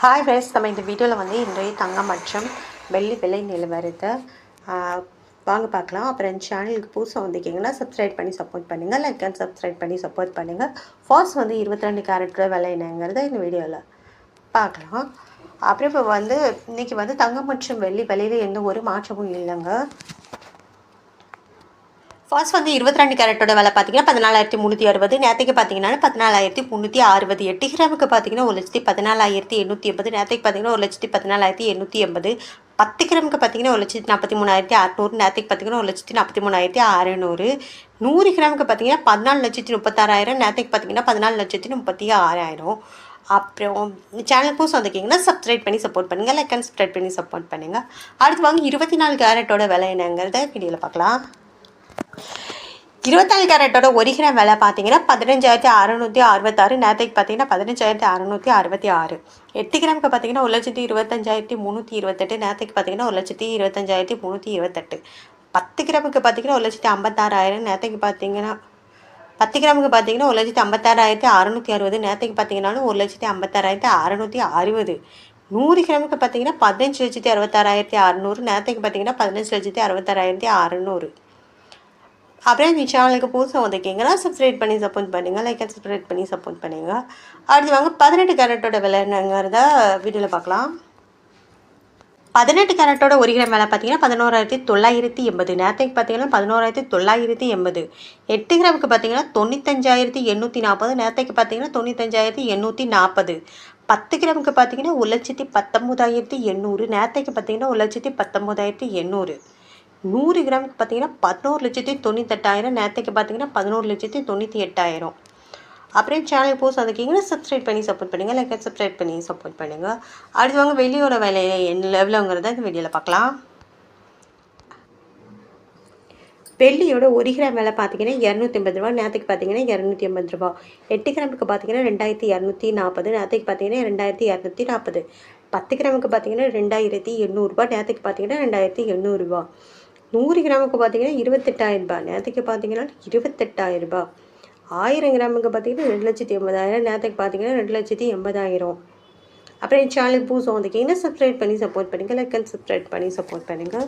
Hi friends, நம்ம இந்த வீடியோவில் வந்து இன்றைய தங்கம் மற்றும் வெள்ளி விலை நிலவரத்தை வாங்க பார்க்கலாம். அப்புறம் சேனலுக்கு புதுசாக வந்திருக்கீங்கன்னா சப்ஸ்கிரைப் பண்ணி சப்போர்ட் பண்ணுங்கள், லைக் அண்ட் சப்ஸ்கிரைப் பண்ணி சப்போர்ட் பண்ணுங்கள். ஃபால்ஸ் வந்து 22 கேரட்டோட விலை என்னங்கிறத இந்த வீடியோவில் பார்க்கலாம். அப்புறம் இப்போ வந்து இன்றைக்கி வந்து தங்கம் மற்றும் வெள்ளி விலையில் எந்த ஒரு மாற்றமும் இல்லைங்க. ஃபர்ஸ்ட் வந்து 22 கேரட்டோட விலை பார்த்தீங்கன்னா 14,360. நேற்றுக்கு பார்த்தீங்கன்னா 14,360. 8 கிராமுக்கு பார்த்தீங்கன்னா 1,14,880. நேற்றுக்கு பார்த்தீங்கன்னா 1,14,880. 10 கிராமுக்கு பார்த்தீங்கன்னா 1,43,600. நேற்றுக்கு பார்த்தீங்கன்னா 1,43,600. 100 கிராமுக்கு பார்த்தீங்கன்னா 14,36,000. நேற்றுக்கு பார்த்தீங்கன்னா 14,36,000. அப்புறம் சேனல் புதுசு வந்திருக்கீங்கன்னா சப்ஸ்கிரைப் பண்ணி சப்போர்ட் பண்ணுங்கள், லைக் அண்ட் சப்ஸ்கிரைப் பண்ணி சப்போர்ட் பண்ணுங்கள். அடுத்து வாங்க 24 கேரட்டோட விலை என்னங்கிறத வீடியோவில் பார்க்கலாம். 24 கேரட்டோட 1 கிராம் விலை பார்த்தீங்கன்னா 15,666. நேற்றுக்கு பார்த்தீங்கன்னா 15,666. 8 கிராமுக்கு பார்த்தீங்கன்னா 1,25,328. நேற்றுக்கு பார்த்தீங்கன்னா 1,25,328. 10 கிராமுக்கு பார்த்தீங்கன்னா 1,56,000. நேற்றுக்கு பார்த்தீங்கன்னா 10 கிராமுக்கு பார்த்தீங்கன்னா 1,56,660. நேற்றுக்கு பார்த்தீங்கன்னா 1,56,660. 100 கிராமுக்கு பார்த்தீங்கன்னா 15,66,600. நேற்றுக்கு பார்த்தீங்கன்னா 15,66,600. அப்புறம் இந்த சேனலுக்கு புதுசாக வந்திருக்கீங்கன்னா சப்ஸ்கிரைப் பண்ணி சப்போர்ட் பண்ணுங்கள், லைக் அண்ட் சப்ஸ்கிரைப் பண்ணி சப்போர்ட் பண்ணுங்கள். அடுத்து வாங்க 18 கேரட்டோட விலை என்னங்கிறத வீடியோவில் பார்க்கலாம். 18 கேரட்டோட 1 கிராம் விலை பார்த்தீங்கன்னா 11,980. நேற்றுக்கு பார்த்தீங்கன்னா 11,980. 8 கிராமுக்கு பார்த்தீங்கன்னா 95,840. நேற்றுக்கு பார்த்தீங்கன்னா 95,840. 10 கிராமுக்கு பார்த்தீங்கன்னா 1,19,800. நேற்றுக்கு பார்த்தீங்கன்னா 1,19,800. 100 கிராமுக்கு பார்த்தீங்கன்னா 11,98,000. நேற்றுக்கு பார்த்தீங்கன்னா 11,98,000. அப்புறம் சேனல் புதுசாக இருக்கீங்கன்னா சப்ஸ்கிரைப் பண்ணி சப்போர்ட் பண்ணுங்கள், லைக் சப்ஸ்கிரைப் பண்ணி சப்போர்ட் பண்ணுங்கள். அடுத்து வாங்க வெளியோட விலை என்ன எவ்வளோங்கிறத இந்த வீடியோவில் பார்க்கலாம். வெள்ளியோட 1 கிராம் விலை பார்த்தீங்கன்னா 280 ரூபா. நேற்றுக்கு பார்த்தீங்கன்னா 280 ரூபா. 8 கிராமுக்கு பார்த்தீங்கன்னா 2,240. நேற்றுக்கு பார்த்தீங்கன்னா 2,240. 10 கிராமுக்கு பார்த்தீங்கன்னா 2,800 ரூபா. நேற்றுக்கு பார்த்தீங்கன்னா 2,800 ரூபா. 100 கிராமுக்கு பார்த்தீங்கன்னா 28,000 ரூபாய். நேற்றுக்கு பார்த்தீங்கன்னா 28,000 ரூபாய். 1000 கிராமுக்கு பார்த்தீங்கன்னா 2,80,000. நேற்றுக்கு பார்த்தீங்கன்னா 2,80,000. அப்புறம் என் சேனலுக்கு புதுசாக வந்திருக்கீங்கன்னா சப்ஸ்கிரைப் பண்ணி சப்போர்ட் பண்ணுங்கள், லைக் அண்ட் சப்ஸ்கிரைப் பண்ணி சப்போர்ட் பண்ணுங்கள்.